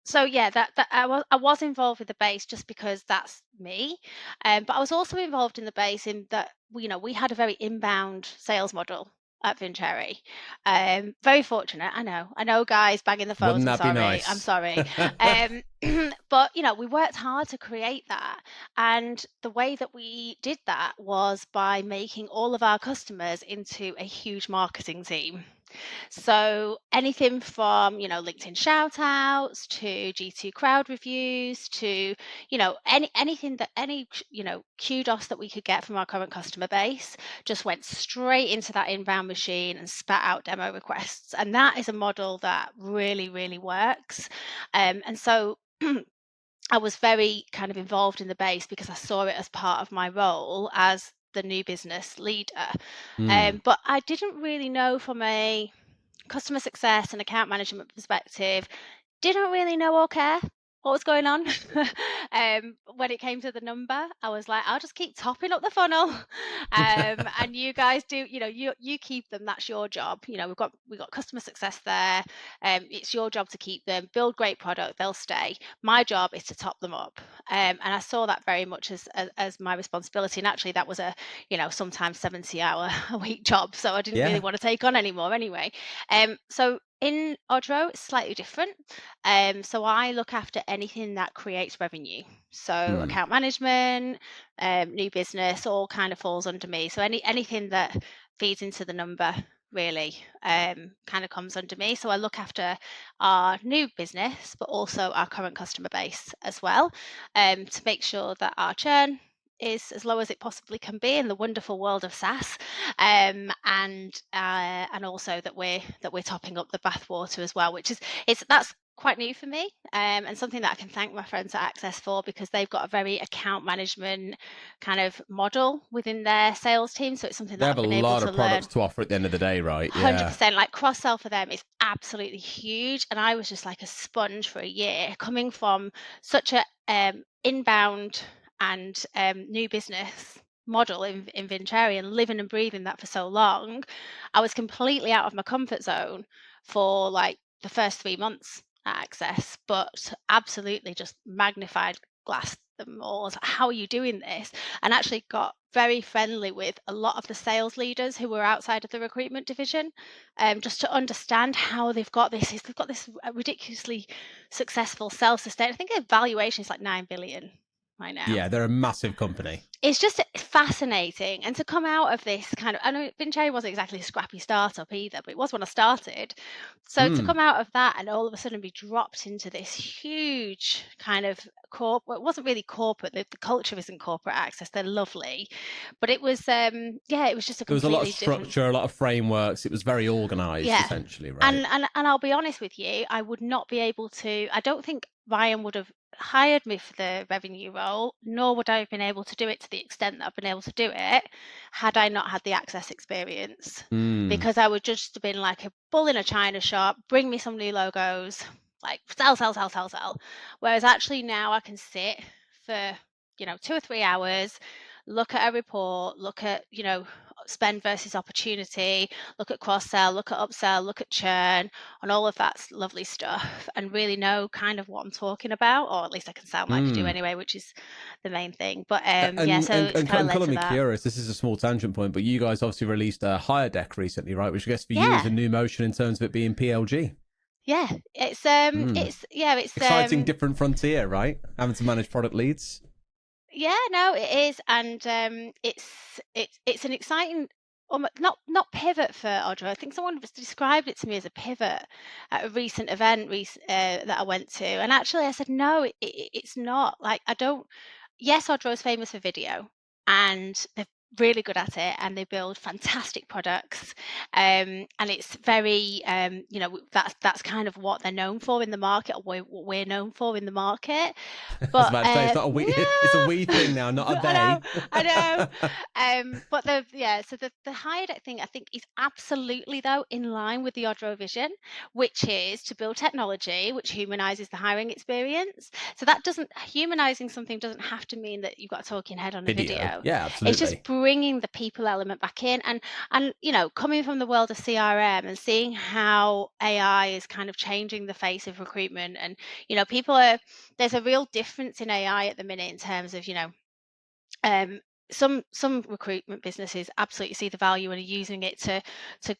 [SPEAKER 2] So yeah, that I was involved with the base just because that's me. But I was also involved in the base in that we had a very inbound sales model at Vincherry. Very fortunate. I know, guys, banging the phones.
[SPEAKER 1] Wouldn't
[SPEAKER 2] I'm
[SPEAKER 1] that be
[SPEAKER 2] sorry. I'm
[SPEAKER 1] nice?
[SPEAKER 2] sorry. Um, but we worked hard to create that, and the way that we did that was by making all of our customers into a huge marketing team. So anything from, LinkedIn shout outs to G2 crowd reviews to, anything that kudos that we could get from our current customer base just went straight into that inbound machine and spat out demo requests. And that is a model that really, really works. And so I was very kind of involved in the base because I saw it as part of my role as the new business leader.
[SPEAKER 1] Mm.
[SPEAKER 2] But I didn't really know from a customer success and account management perspective, didn't really know or care what was going on. When it came to the number, I was like, I'll just keep topping up the funnel, and you guys do. You keep them. That's your job. We've got customer success there. It's your job to keep them. Build great product. They'll stay. My job is to top them up. And I saw that very much as my responsibility. And actually, that was a sometimes 70-hour a week job. So I didn't really
[SPEAKER 1] Yeah.
[SPEAKER 2] want to take on anymore anyway. So in Odro, it's slightly different. So I look after anything that creates revenue. So
[SPEAKER 1] Mm.
[SPEAKER 2] account management, new business, all kind of falls under me. So anything that feeds into the number really kind of comes under me. So I look after our new business, but also our current customer base as well, to make sure that our churn is as low as it possibly can be in the wonderful world of SaaS, and also that we're topping up the bathwater as well, which that's quite new for me, and something that I can thank my friends at Access for, because they've got a very account management kind of model within their sales team. So it's something
[SPEAKER 1] They
[SPEAKER 2] that
[SPEAKER 1] have
[SPEAKER 2] I've
[SPEAKER 1] a
[SPEAKER 2] been able
[SPEAKER 1] lot
[SPEAKER 2] to
[SPEAKER 1] of
[SPEAKER 2] learn.
[SPEAKER 1] products to offer at the end of the day, right? Yeah.
[SPEAKER 2] 100%, like cross sell for them is absolutely huge. And I was just like a sponge for a year, coming from such a inbound and new business model in Vincere, and living and breathing that for so long. I was completely out of my comfort zone for like the first 3 months at Access, but absolutely just magnified glass them all. I was like, how are you doing this? And actually got very friendly with a lot of the sales leaders who were outside of the recruitment division, just to understand how they've got this. They've got this ridiculously successful self-sustained. I think their valuation is like 9 billion right now.
[SPEAKER 1] Yeah, they're a massive company.
[SPEAKER 2] It's just fascinating. And to come out of this kind of, I know Vincere wasn't exactly a scrappy startup either, but it was when I started. So to come out of that and all of a sudden be dropped into this huge kind of well, it wasn't really corporate. The culture isn't corporate Access. They're lovely, but it was, it was just a
[SPEAKER 1] There was a lot of
[SPEAKER 2] completely different.
[SPEAKER 1] structure, a lot of frameworks. It was very organized,
[SPEAKER 2] Yeah.
[SPEAKER 1] essentially, right?
[SPEAKER 2] And I'll be honest with you, I would not be able to. I don't think Ryan would have hired me for the revenue role, nor would I have been able to do it to the extent that I've been able to do it had I not had the Access experience.
[SPEAKER 1] Mm.
[SPEAKER 2] Because I would just have been like a bull in a china shop, bring me some new logos, like sell, sell, sell, sell, sell. Whereas actually now I can sit for 2 or 3 hours, look at a report, look at spend versus opportunity, look at cross sell, look at upsell, look at churn, and all of that lovely stuff, and really know kind of what I'm talking about, or at least I can sound like I do
[SPEAKER 1] Mm.
[SPEAKER 2] anyway, which is the main thing. But
[SPEAKER 1] And,
[SPEAKER 2] so
[SPEAKER 1] and,
[SPEAKER 2] it's
[SPEAKER 1] and,
[SPEAKER 2] kind of
[SPEAKER 1] and
[SPEAKER 2] led
[SPEAKER 1] color
[SPEAKER 2] to
[SPEAKER 1] me
[SPEAKER 2] that.
[SPEAKER 1] curious, this is a small tangent point, but you guys obviously released a higher deck recently, right? Which I guess for you is
[SPEAKER 2] Yeah,
[SPEAKER 1] a new motion in terms of it being PLG.
[SPEAKER 2] yeah, it's
[SPEAKER 1] Mm.
[SPEAKER 2] it's
[SPEAKER 1] Exciting, different frontier, right? Having to manage product leads.
[SPEAKER 2] yeah, no, it is, and it's an exciting, not pivot for Odro. I think someone described it to me as a pivot at a recent event that I went to, and actually I said no, it's not. Like I don't. Yes, Odro is famous for video, and they're really good at it, and they build fantastic products, and it's very that's kind of what they're known for in the market, or what we're known for in the market.
[SPEAKER 1] I was
[SPEAKER 2] But
[SPEAKER 1] about to say it's not a we, it's a
[SPEAKER 2] yeah,
[SPEAKER 1] we thing now, not a
[SPEAKER 2] I know,
[SPEAKER 1] they.
[SPEAKER 2] I know. But so the higher deck thing, I think, is absolutely though in line with the Odro vision, which is to build technology which humanizes the hiring experience. So that doesn't humanizing something doesn't have to mean that you've got a talking head on a
[SPEAKER 1] Video,
[SPEAKER 2] video.
[SPEAKER 1] yeah,
[SPEAKER 2] It's just
[SPEAKER 1] absolutely.
[SPEAKER 2] bringing the people element back in, and coming from the world of CRM and seeing how AI is kind of changing the face of recruitment, and people are there's a real difference in AI at the minute in terms of um, some recruitment businesses absolutely see the value and are using it to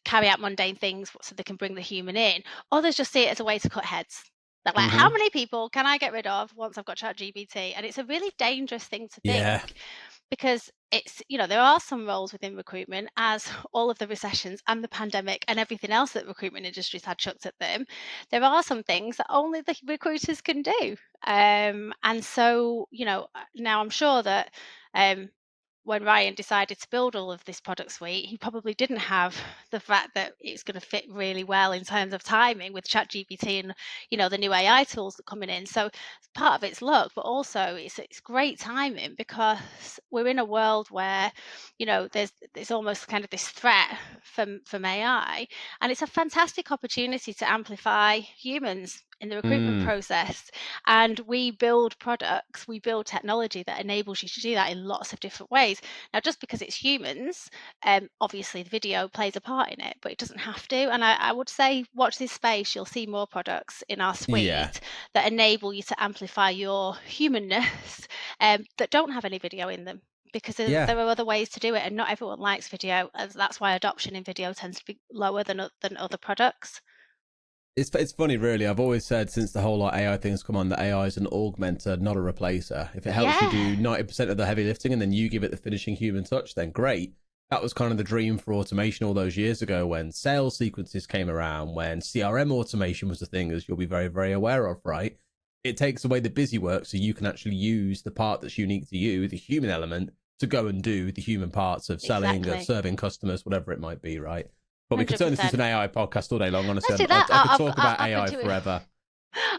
[SPEAKER 2] carry out mundane things so they can bring the human in. Others just see it as a way to cut heads. They're like, how
[SPEAKER 1] Hmm.
[SPEAKER 2] many people can I get rid of once I've got ChatGPT? And it's a really dangerous thing to think,
[SPEAKER 1] Yeah.
[SPEAKER 2] because it's, there are some roles within recruitment, as all of the recessions and the pandemic and everything else that recruitment industries had chucked at them, there are some things that only the recruiters can do. And so, now I'm sure that when Ryan decided to build all of this product suite, he probably didn't have the fact that it's going to fit really well in terms of timing with ChatGPT and the new AI tools that are coming in. So part of it's luck, but also it's great timing, because we're in a world where there's almost kind of this threat from AI, and it's a fantastic opportunity to amplify humans in the recruitment process. And we build products, we build technology that enables you to do that in lots of different ways. Now, just because it's humans, obviously the video plays a part in it, but it doesn't have to. And I would say, watch this space. You'll see more products in our suite that enable you to amplify your humanness, that don't have any video in them, because there are other ways to do it, and not everyone likes video, and that's why adoption in video tends to be lower than other products.
[SPEAKER 1] It's funny, really. I've always said, since the whole AI thing's come on, that AI is an augmenter, not a replacer. If it helps you do 90% of the heavy lifting and then you give it the finishing human touch, then great. That was kind of the dream for automation all those years ago, when sales sequences came around, when CRM automation was a thing, as you'll be very, very aware of, right? It takes away the busy work, so you can actually use the part that's unique to you, the human element, to go and do the human parts of selling, of serving customers, whatever it might be, right? But we could turn this into an AI podcast all day long, honestly. I could talk about AI forever.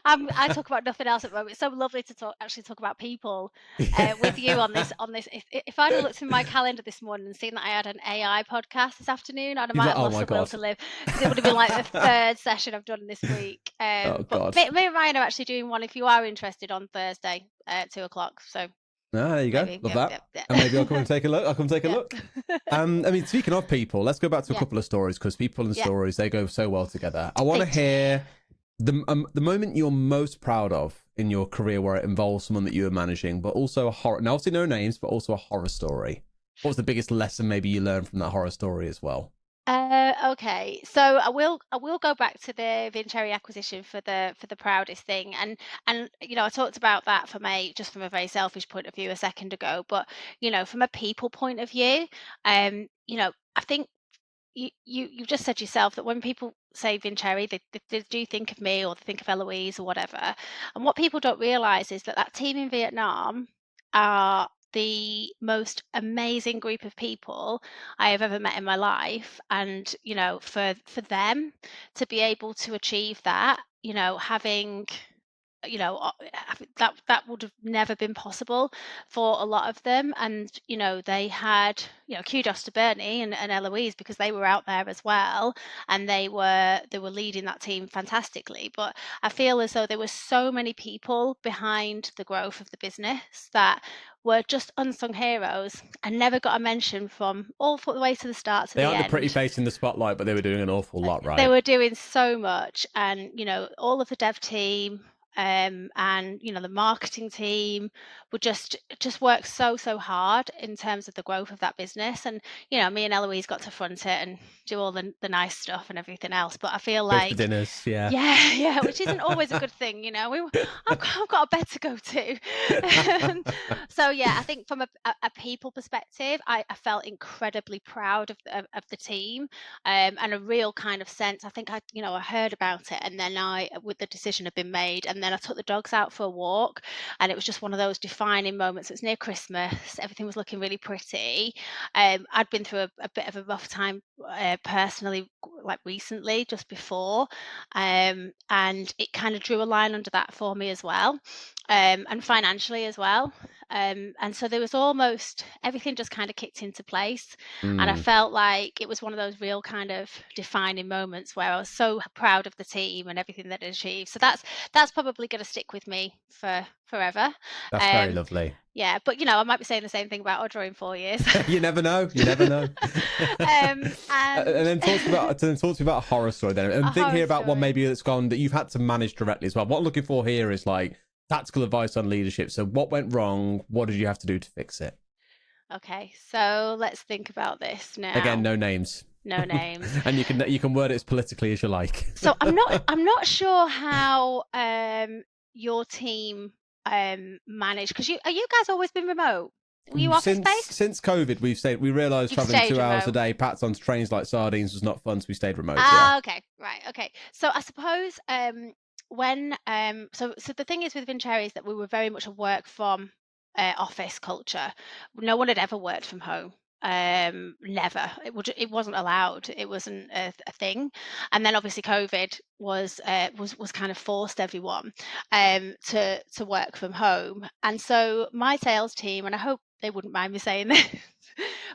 [SPEAKER 2] I talk about nothing else at the moment. It's so lovely to talk about people with you on this. If I'd have looked in my calendar this morning and seen that I had an AI podcast this afternoon, I might have lost the will to live, because it would have been like the third session I've done this week. But me and Ryan are actually doing one, if you are interested, on Thursday at 2:00. So
[SPEAKER 1] there you go. Love that. And maybe I'll come and take a look. Look. I mean, speaking of people, let's go back to a couple of stories, because people and stories, they go so well together. I want to hear the moment you're most proud of in your career, where it involves someone that you were managing, but also a horror. Now, obviously no names, but also a horror story. What was the biggest lesson maybe you learned from that horror story as well?
[SPEAKER 2] Okay, so I will go back to the Vincherry acquisition for the proudest thing, and I talked about that just from a very selfish point of view a second ago, but from a people point of view, I think you've just said yourself that when people say Vincherry, they do think of me, or they think of Eloise or whatever. And what people don't realise is that team in Vietnam are the most amazing group of people I have ever met in my life. And for them to be able to achieve that, having that would have never been possible for a lot of them. And they had, kudos to Bernie and Eloise, because they were out there as well, and they were leading that team fantastically. But I feel as though there were so many people behind the growth of the business that were just unsung heroes and never got a mention from all the way to the start to the end.
[SPEAKER 1] They aren't the pretty face in the spotlight, but they were doing an awful lot, right?
[SPEAKER 2] They were doing so much, and all of the dev team, and the marketing team would just work so hard in terms of the growth of that business. And me and Eloise got to front it and do all the nice stuff and everything else. But I feel like
[SPEAKER 1] the dinners,
[SPEAKER 2] yeah, which isn't always a good thing. I've got a bed to go to. So yeah, I think from a people perspective, I felt incredibly proud of the team, and a real kind of sense. I think I heard about it, and then with the decision had been made, and then I took the dogs out for a walk, and it was just one of those defining moments. It was near Christmas, everything was looking really pretty. I'd been through a bit of a rough time personally, like recently, just before, and it kind of drew a line under that for me as well, and financially as well. And so there was almost everything just kind of kicked into place. And I felt like it was one of those real kind of defining moments where I was so proud of the team and everything that it achieved. So that's probably going to stick with me for forever.
[SPEAKER 1] That's very lovely.
[SPEAKER 2] Yeah, but I might be saying the same thing about Odro in 4 years.
[SPEAKER 1] You never know. And then talk to me about a horror story then. And think here about one maybe that's gone that you've had to manage directly as well. What I'm looking for here is like tactical advice on leadership. So what went wrong? What did you have to do to fix it?
[SPEAKER 2] Okay, so let's think about this now.
[SPEAKER 1] Again, no names.
[SPEAKER 2] No names.
[SPEAKER 1] And you can word it as politically as you like.
[SPEAKER 2] So I'm not sure how your team managed, because are you guys always been remote? Were you office
[SPEAKER 1] Since
[SPEAKER 2] based?
[SPEAKER 1] COVID, we realised
[SPEAKER 2] You've
[SPEAKER 1] travelling
[SPEAKER 2] stayed
[SPEAKER 1] 2 hours a
[SPEAKER 2] remote.
[SPEAKER 1] day, pats onto trains like sardines was not fun, so we stayed remote. Yeah.
[SPEAKER 2] Ah, okay, right, okay. So I suppose when so the thing is with Vincere is that we were very much a work from office culture. No one had ever worked from home. Never. It wasn't allowed. It wasn't a thing. And then obviously COVID was kind of forced everyone to work from home. And so my sales team, and I hope they wouldn't mind me saying this,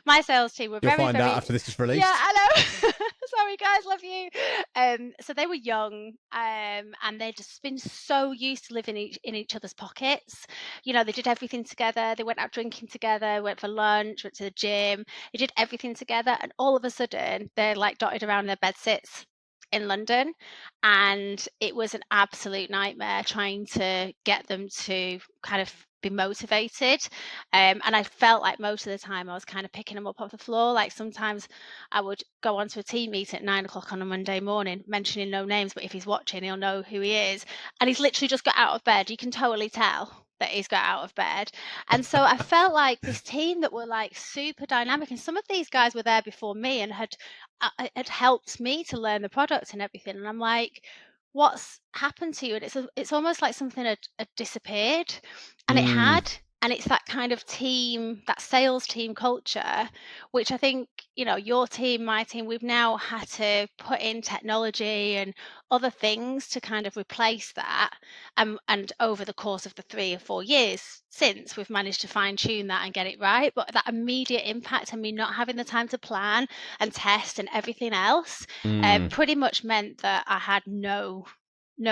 [SPEAKER 2] my sales team were
[SPEAKER 1] You'll
[SPEAKER 2] very,
[SPEAKER 1] find out
[SPEAKER 2] very,
[SPEAKER 1] after this is
[SPEAKER 2] yeah,
[SPEAKER 1] released.
[SPEAKER 2] I know. Sorry, guys, love you. So they were young, and they'd just been so used to living in each other's pockets. You know, they did everything together. They went out drinking together, went for lunch, went to the gym. They did everything together, and all of a sudden, they're like dotted around their bed sits in London, and it was an absolute nightmare trying to get them to kind of be motivated. And I felt like most of the time I was kind of picking them up off the floor. Like sometimes I would go onto a team meeting at 9 o'clock on a Monday morning, mentioning no names, but if he's watching, he'll know who he is. And he's literally just got out of bed. You can totally tell that he's got out of bed. And so I felt like this team that were like super dynamic, and some of these guys were there before me and had helped me to learn the product and everything. And I'm like, what's happened to you? And it's almost like something had disappeared, and it
[SPEAKER 1] Mm,
[SPEAKER 2] had. And it's that kind of team, that sales team culture, which I think, you know, your team, my team, we've now had to put in technology and other things to kind of replace that. And over the course of the 3 or 4 years since, we've managed to fine tune that and get it right. But that immediate impact and me not having the time to plan and test and everything else
[SPEAKER 1] mm,
[SPEAKER 2] pretty much meant that I had no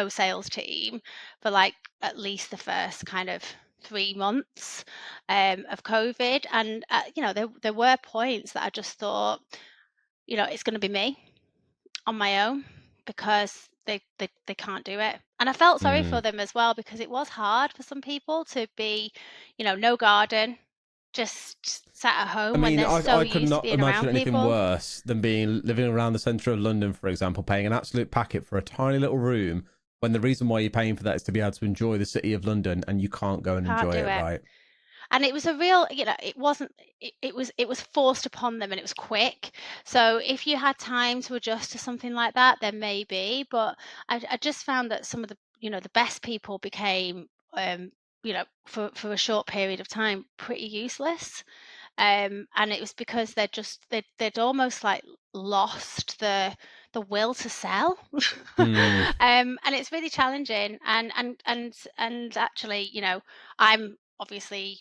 [SPEAKER 2] sales team for like at least the first kind of 3 months of COVID. And you know, there were points that I just thought, you know, it's going to be me on my own because they can't do it. And I felt sorry for
[SPEAKER 1] mm.
[SPEAKER 2] them as well because it was hard for some people to be, you know, no garden, just sat at
[SPEAKER 1] I
[SPEAKER 2] home when
[SPEAKER 1] mean,
[SPEAKER 2] they're so
[SPEAKER 1] I could
[SPEAKER 2] used to
[SPEAKER 1] not
[SPEAKER 2] being
[SPEAKER 1] imagine
[SPEAKER 2] around
[SPEAKER 1] anything
[SPEAKER 2] people.
[SPEAKER 1] worse than being living around the centre of London, for example, paying an absolute packet for a tiny little room when the reason why you're paying for that is to be able to enjoy the city of London and you can't go and
[SPEAKER 2] Can't
[SPEAKER 1] enjoy
[SPEAKER 2] do
[SPEAKER 1] it,
[SPEAKER 2] it.
[SPEAKER 1] right?
[SPEAKER 2] And it was a real, you know, it wasn't, it was forced upon them and it was quick. So if you had time to adjust to something like that, then maybe. But I just found that some of the, you know, the best people became, you know, for a short period of time, pretty useless. And it was because they'd almost like lost the will to sell.
[SPEAKER 1] Mm,
[SPEAKER 2] And it's really challenging. And actually, you know, I'm obviously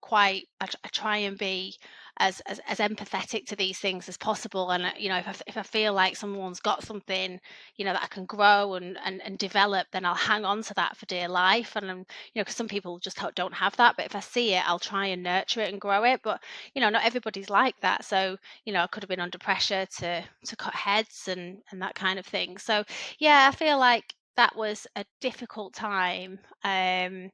[SPEAKER 2] quite. I try and be as empathetic to these things as possible. And you know, if I feel like someone's got something, you know, that I can grow and develop, then I'll hang on to that for dear life. And you know, because some people just don't have that. But if I see it, I'll try and nurture it and grow it. But you know, not everybody's like that. So you know, I could have been under pressure to cut heads and that kind of thing. So yeah, I feel like that was a difficult time, and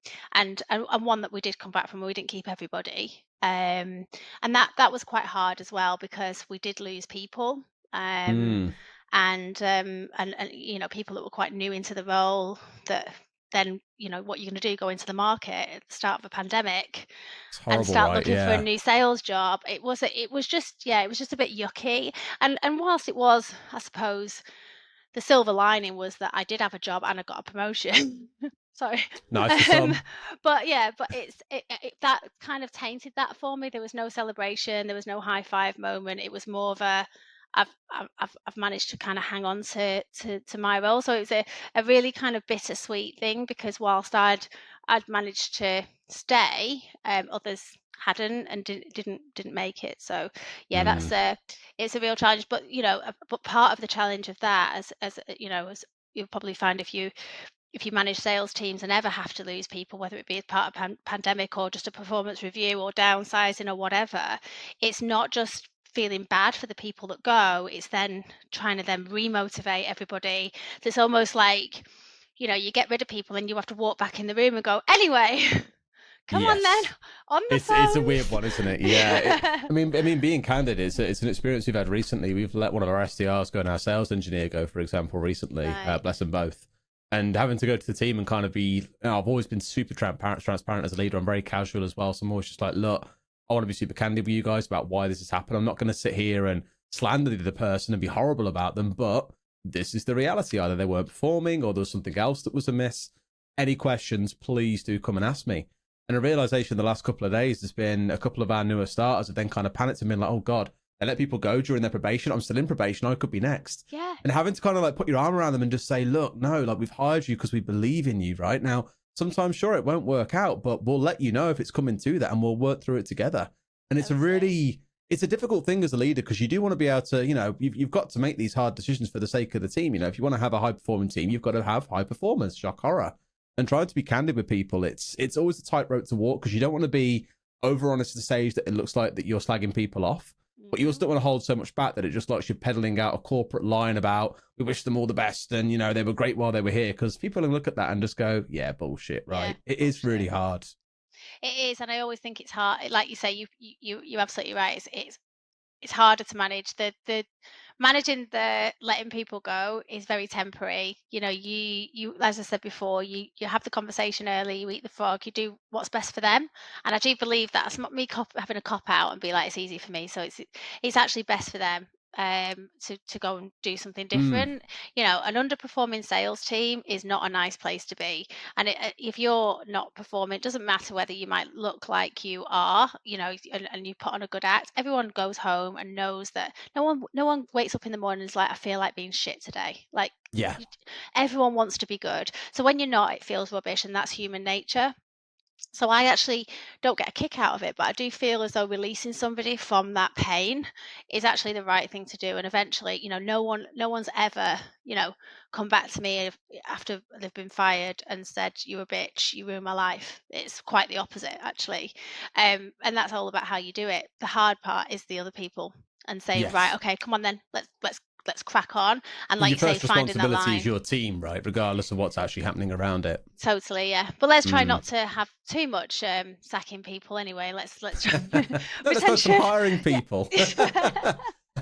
[SPEAKER 2] one that we did come back from. We didn't keep everybody, and that was quite hard as well because we did lose people. Um,
[SPEAKER 1] mm.
[SPEAKER 2] and you know, people that were quite new into the role that then, you know, what you're going to do, go into the market at the start of a pandemic
[SPEAKER 1] It's
[SPEAKER 2] and
[SPEAKER 1] horrible,
[SPEAKER 2] start
[SPEAKER 1] right?
[SPEAKER 2] looking for a
[SPEAKER 1] Yeah.
[SPEAKER 2] new sales job. It was just, yeah, it was just a bit yucky. And whilst it was, I suppose, the silver lining was that I did have a job and I got a promotion. Sorry.
[SPEAKER 1] Nice for
[SPEAKER 2] Um,
[SPEAKER 1] some.
[SPEAKER 2] but yeah, but that kind of tainted that for me. There was no celebration, there was no high five moment. It was more of a I've managed to kind of hang on to my role. So it was a really kind of bittersweet thing because whilst I'd managed to stay, others hadn't and didn't make it. So yeah,
[SPEAKER 1] Mm,
[SPEAKER 2] it's a real challenge. But you know, but part of the challenge of that, as you know, as you'll probably find if you manage sales teams and ever have to lose people, whether it be as part of pandemic or just a performance review or downsizing or whatever, it's not just feeling bad for the people that go, it's then trying to then remotivate everybody. So it's almost like, you know, you get rid of people and you have to walk back in the room and go, anyway, come on then,
[SPEAKER 1] yes.
[SPEAKER 2] on the
[SPEAKER 1] It's a weird
[SPEAKER 2] phones.
[SPEAKER 1] one, isn't it? Yeah. I mean, being candid, it's an experience we've had recently. We've let one of our SDRs go and our sales engineer go, for example, recently.
[SPEAKER 2] Right.
[SPEAKER 1] Bless them both. and having to go to the team and kind of be, I've always been super transparent as a leader. I'm very casual as well. So I'm always just like, look, I want to be super candid with you guys about why this has happened. I'm not going to sit here and slander the person and be horrible about them, but this is the reality. Either they weren't performing or there was something else that was amiss. Any questions, please do come and ask me. And a realization the last couple of days has been a couple of our newer starters have then kind of panicked and been like, oh God, they let people go during their probation. I'm still in probation. I could be next.
[SPEAKER 2] Yeah.
[SPEAKER 1] And having to kind of like put your arm around them and just say, look, no, like we've hired you because we believe in you right now. Sometimes, sure, it won't work out, but we'll let you know if it's coming to that and we'll work through it together. And it's it's a difficult thing as a leader because you do want to be able to, you've got to make these hard decisions for the sake of the team. If you want to have a high performing team, you've got to have high performance, shock horror. And trying to be candid with people, it's always a tightrope to walk because you don't want to be over honest to the stage that it looks like that you're slagging people off. But you also don't want to hold so much back that it just looks you're peddling out a corporate line about we wish them all the best and they were great while they were here, because people will look at that and just go, yeah, bullshit, right?
[SPEAKER 2] Yeah,
[SPEAKER 1] it is really hard.
[SPEAKER 2] It is, and I always think it's hard. Like you say, you're absolutely right. It's harder to manage. The managing the letting people go is very temporary. You as I said before, you have the conversation early, you eat the frog, you do what's best for them. And I do believe that it's not me having a cop out and be like it's easy for me. So it's actually best for them to go and do something different. An underperforming sales team is not a nice place to be. And if you're not performing, it doesn't matter whether you might look like you are, and you put on a good act. Everyone goes home and knows that no one wakes up in the morning and is like, I feel like being shit today. Like,
[SPEAKER 1] Yeah.
[SPEAKER 2] everyone wants to be good. So when you're not, it feels rubbish, and that's human nature. So I actually don't get a kick out of it, but I do feel as though releasing somebody from that pain is actually the right thing to do. And eventually, no one's ever, come back to me after they've been fired and said, "You're a bitch, you ruined my life." It's quite the opposite, actually. And that's all about how you do it. The hard part is the other people and saying, "Right,
[SPEAKER 1] Yes.
[SPEAKER 2] okay, come on then, let's crack on." And
[SPEAKER 1] Well,
[SPEAKER 2] like
[SPEAKER 1] your
[SPEAKER 2] you say,
[SPEAKER 1] first
[SPEAKER 2] finding that
[SPEAKER 1] responsibility
[SPEAKER 2] line.
[SPEAKER 1] is your team, right? Regardless of what's actually happening around it.
[SPEAKER 2] Totally, yeah. But let's try not to have too much sacking people anyway. Let's try
[SPEAKER 1] Let's focus on
[SPEAKER 2] retention.
[SPEAKER 1] hiring
[SPEAKER 2] Yeah.
[SPEAKER 1] people.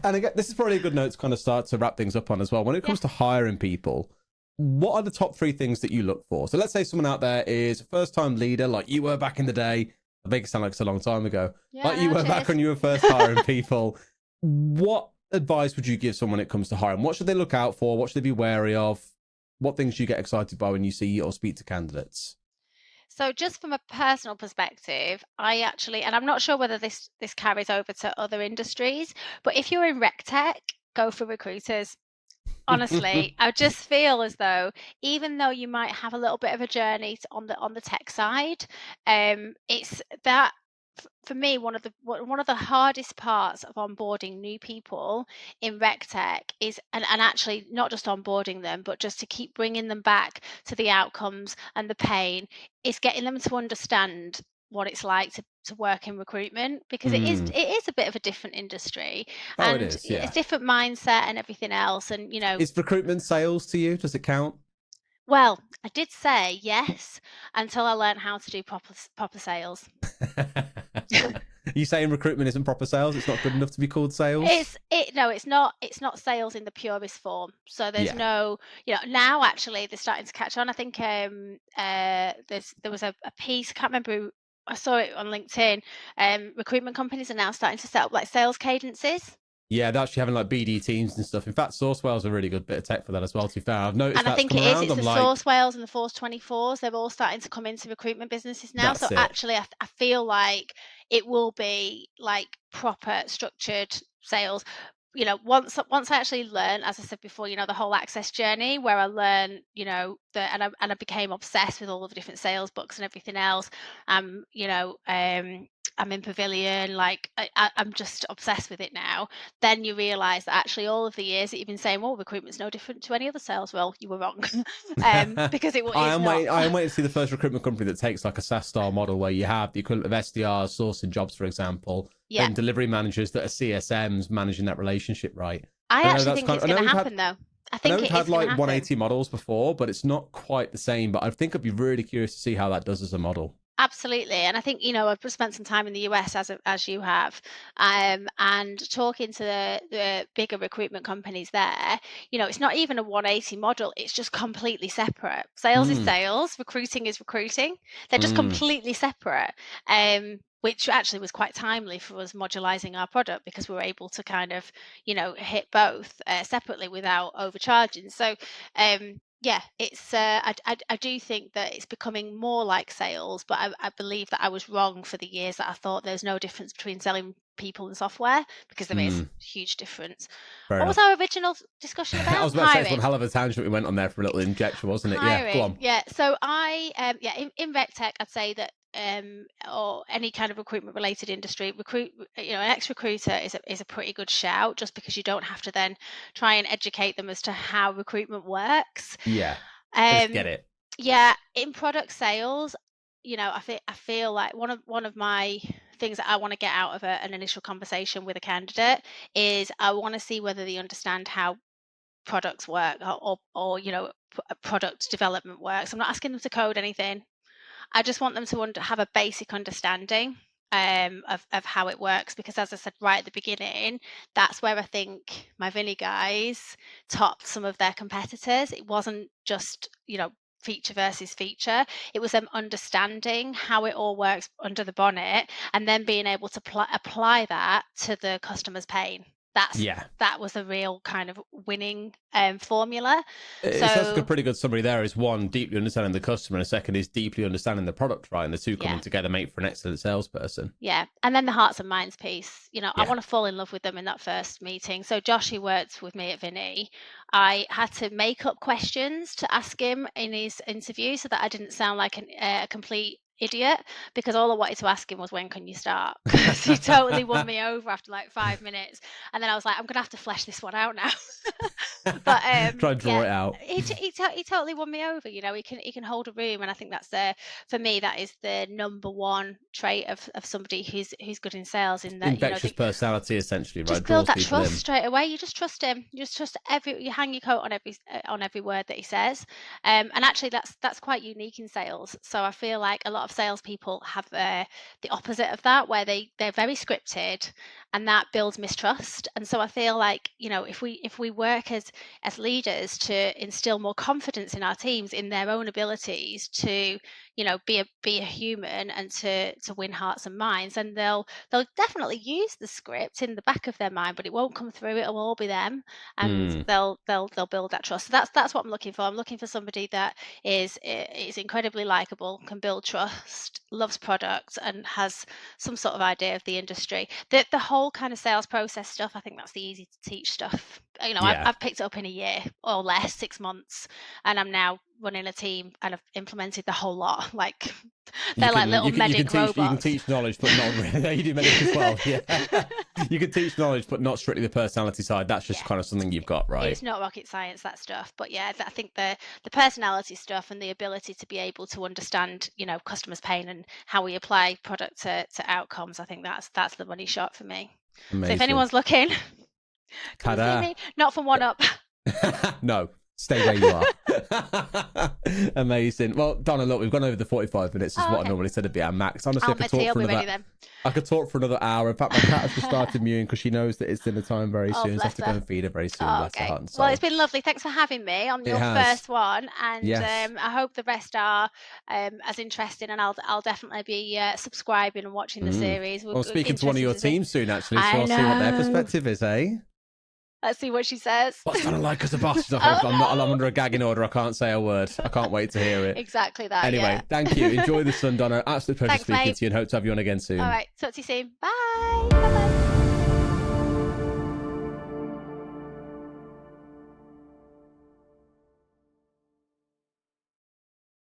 [SPEAKER 1] And again, this is probably a good note to kind of start to wrap things up on as well. When it comes to hiring people, what are the top 3 things that you look for? So let's say someone out there is a first-time leader like you were back in the day. I make it sound like it's a long time ago.
[SPEAKER 2] Yeah,
[SPEAKER 1] Like you were back when you were first hiring people. What advice would you give someone when it comes to hiring? What should they look out for? What should they be wary of? What things do you get excited by when you see or speak to candidates?
[SPEAKER 2] So just from a personal perspective, I actually, and I'm not sure whether this carries over to other industries, but if you're in rec tech, go for recruiters. Honestly, I just feel as though even though you might have a little bit of a journey on the tech side, it's that for me one of the hardest parts of onboarding new people in rec tech is, and actually not just onboarding them, but just to keep bringing them back to the outcomes and the pain, is getting them to understand what it's like to work in recruitment, because it is a bit of a different industry,
[SPEAKER 1] Oh, it
[SPEAKER 2] and
[SPEAKER 1] is,
[SPEAKER 2] it's
[SPEAKER 1] yeah.
[SPEAKER 2] different mindset and everything else. And
[SPEAKER 1] Is recruitment sales to you? Does it count?
[SPEAKER 2] well, I did say yes until I learned how to do proper sales.
[SPEAKER 1] You saying recruitment isn't proper sales? It's not good enough to be called sales?
[SPEAKER 2] It's not sales in the purest form. So there's
[SPEAKER 1] Yeah.
[SPEAKER 2] no, now actually they're starting to catch on. I think there was a piece, I can't remember I saw it on LinkedIn. Recruitment companies are now starting to set up like sales cadences.
[SPEAKER 1] Yeah, they're actually having like BD teams and stuff. In fact, Sourcewell's a really good bit of tech for that as well, to be fair. I've noticed
[SPEAKER 2] And I
[SPEAKER 1] that's
[SPEAKER 2] think
[SPEAKER 1] come
[SPEAKER 2] it is.
[SPEAKER 1] around.
[SPEAKER 2] It's
[SPEAKER 1] I'm
[SPEAKER 2] the
[SPEAKER 1] like,
[SPEAKER 2] Source Whales and the Force 24s. They're all starting to come into recruitment businesses now. So
[SPEAKER 1] that's it.
[SPEAKER 2] actually, I feel like it will be like proper structured sales. Once I actually learn, as I said before, the whole access journey, where I learn, and I became obsessed with all of the different sales books and everything else. I'm in Pavilion, like I'm just obsessed with it now. Then you realise that actually all of the years that you've been saying, well, recruitment's no different to any other sales, well, you were wrong. Because
[SPEAKER 1] I
[SPEAKER 2] is
[SPEAKER 1] am
[SPEAKER 2] not.
[SPEAKER 1] waiting. I am waiting to see the first recruitment company that takes like a SaaS style model where you have the equivalent of SDRs sourcing jobs, for example,
[SPEAKER 2] Yeah.
[SPEAKER 1] and delivery managers that are CSMs managing that relationship, right?
[SPEAKER 2] I
[SPEAKER 1] know
[SPEAKER 2] actually
[SPEAKER 1] that's
[SPEAKER 2] think
[SPEAKER 1] kind
[SPEAKER 2] it's
[SPEAKER 1] of, I
[SPEAKER 2] going
[SPEAKER 1] know
[SPEAKER 2] to
[SPEAKER 1] we've had
[SPEAKER 2] happen, though. I
[SPEAKER 1] I know
[SPEAKER 2] think
[SPEAKER 1] we've
[SPEAKER 2] it is
[SPEAKER 1] had
[SPEAKER 2] going to
[SPEAKER 1] like
[SPEAKER 2] happen.
[SPEAKER 1] 180 models before, but it's not quite the same. But I think I'd be really curious to see how that does as a model.
[SPEAKER 2] Absolutely. And I think, I've spent some time in the US as you have, and talking to the bigger recruitment companies there, it's not even a 180 model. It's just completely separate. Sales is
[SPEAKER 1] Mm,
[SPEAKER 2] sales, recruiting is recruiting. They're just
[SPEAKER 1] mm,
[SPEAKER 2] completely separate. Which actually was quite timely for us modularizing our product because we were able to kind of, hit both separately without overcharging. So, yeah, it's I do think that it's becoming more like sales, but I believe that I was wrong for the years that I thought there's no difference between selling people and software, because there is
[SPEAKER 1] mm.
[SPEAKER 2] huge difference.
[SPEAKER 1] Fair
[SPEAKER 2] What was
[SPEAKER 1] enough.
[SPEAKER 2] our original discussion
[SPEAKER 1] I
[SPEAKER 2] about?
[SPEAKER 1] was about to say it's one
[SPEAKER 2] Hiring.
[SPEAKER 1] hell of a tangent we went on there for a little injection, wasn't it? Yeah, go
[SPEAKER 2] Hiring,
[SPEAKER 1] on.
[SPEAKER 2] yeah. So in rec tech, I'd say that or any kind of recruitment related industry, an ex-recruiter is a pretty good shout, just because you don't have to then try and educate them as to how recruitment works.
[SPEAKER 1] Yeah, they just get
[SPEAKER 2] Um,
[SPEAKER 1] it.
[SPEAKER 2] yeah, in product sales, I feel like one of my things that I want to get out of an initial conversation with a candidate is I want to see whether they understand how products work, or product development works. I'm not asking them to code anything. I just want them to have a basic understanding of how it works, because as I said right at the beginning, that's where I think my Vinny guys topped some of their competitors. It wasn't just, feature versus feature. It was them understanding how it all works under the bonnet, and then being able to apply that to the customer's pain. That's
[SPEAKER 1] Yeah.
[SPEAKER 2] that was a real kind of winning formula.
[SPEAKER 1] It sounds like a
[SPEAKER 2] So
[SPEAKER 1] pretty good summary there. Is one, deeply understanding the customer, and a second is deeply understanding the product, right? And the two
[SPEAKER 2] yeah.
[SPEAKER 1] coming together make for an excellent salesperson.
[SPEAKER 2] Yeah, and then the hearts and minds piece. I
[SPEAKER 1] Yeah.
[SPEAKER 2] want to fall in love with them in that first meeting. So Josh, who worked with me at Vinny, I had to make up questions to ask him in his interview so that I didn't sound like a complete idiot, because all I wanted to ask him was, when can you start? Because he totally won me over after like 5 minutes, and then I was like, I'm gonna have to flesh this one out now. But
[SPEAKER 1] Try and draw
[SPEAKER 2] yeah,
[SPEAKER 1] it out.
[SPEAKER 2] he totally won me over. He can hold a room, and I think that's for me, that is the number one trait of somebody who's good in sales. In that,
[SPEAKER 1] Infectious personality, essentially, right?
[SPEAKER 2] just build
[SPEAKER 1] Draws
[SPEAKER 2] that
[SPEAKER 1] people
[SPEAKER 2] trust
[SPEAKER 1] in.
[SPEAKER 2] straight away. You just trust him. You just trust you hang your coat on every word that he says. And actually, that's quite unique in sales. So I feel like a lot of salespeople have the opposite of that, where they're very scripted, and that builds mistrust. And so I feel like, if we work as leaders to instill more confidence in our teams, in their own abilities to, be a human, and to win hearts and minds, and they'll definitely use the script in the back of their mind, but it won't come through. It'll all be them, and
[SPEAKER 1] Mm.
[SPEAKER 2] they'll build that trust. So that's what I'm looking for. I'm looking for somebody that is incredibly likable, can build trust, loves products, and has some sort of idea of the industry. The whole kind of sales process stuff, I think that's the easy to teach stuff.
[SPEAKER 1] Yeah.
[SPEAKER 2] I've picked it up in a year or less, 6 months, and I'm now running a team, and I've implemented the whole lot. Like,
[SPEAKER 1] You
[SPEAKER 2] they're like
[SPEAKER 1] can
[SPEAKER 2] little medic
[SPEAKER 1] teach
[SPEAKER 2] robots.
[SPEAKER 1] knowledge, but not really. You do medic as well. Yeah. You can teach knowledge, but not strictly the personality side. That's just
[SPEAKER 2] Yeah.
[SPEAKER 1] kind of something you've got, right?
[SPEAKER 2] It's not rocket science, that stuff. But yeah, I think the personality stuff, and the ability to be able to understand, customers' pain, and how we apply product to outcomes, I think that's the money shot for me. So if
[SPEAKER 1] Amazing.
[SPEAKER 2] anyone's looking, come and see
[SPEAKER 1] Ta-da.
[SPEAKER 2] me. Not for one up.
[SPEAKER 1] No, stay where you are. Amazing. Well, Donna, look, we've gone over the 45 minutes, is
[SPEAKER 2] Oh,
[SPEAKER 1] what I
[SPEAKER 2] okay.
[SPEAKER 1] normally said would be our max. Honestly,
[SPEAKER 2] My tea will be ready then.
[SPEAKER 1] I could talk for another hour. In fact, my cat has just started mewing because she knows that it's dinner time very
[SPEAKER 2] Oh,
[SPEAKER 1] soon. So I have
[SPEAKER 2] bless
[SPEAKER 1] to go
[SPEAKER 2] her.
[SPEAKER 1] and feed her very soon.
[SPEAKER 2] Oh,
[SPEAKER 1] Bless her
[SPEAKER 2] okay.
[SPEAKER 1] heart and
[SPEAKER 2] Well,
[SPEAKER 1] soul.
[SPEAKER 2] it's been lovely. Thanks for having me on your
[SPEAKER 1] has.
[SPEAKER 2] first one, and
[SPEAKER 1] Yes.
[SPEAKER 2] I hope the rest are as interesting. And I'll definitely be subscribing and watching the series.
[SPEAKER 1] Well, speaking to one of your teams soon, actually, so
[SPEAKER 2] I
[SPEAKER 1] I'll see what their
[SPEAKER 2] know.
[SPEAKER 1] perspective is, eh?
[SPEAKER 2] Let's see what she says.
[SPEAKER 1] What's Donna like as a boss? She's like,
[SPEAKER 2] Oh,
[SPEAKER 1] I'm
[SPEAKER 2] no.
[SPEAKER 1] under a gagging order. I can't say a word. I can't wait to hear it.
[SPEAKER 2] Exactly that.
[SPEAKER 1] Anyway,
[SPEAKER 2] Yeah.
[SPEAKER 1] thank you. Enjoy the sun, Donna. Absolute pleasure
[SPEAKER 2] Thanks,
[SPEAKER 1] speaking
[SPEAKER 2] mate.
[SPEAKER 1] to you, and hope to have you on again soon.
[SPEAKER 2] All right. Talk to you soon. Bye. Bye.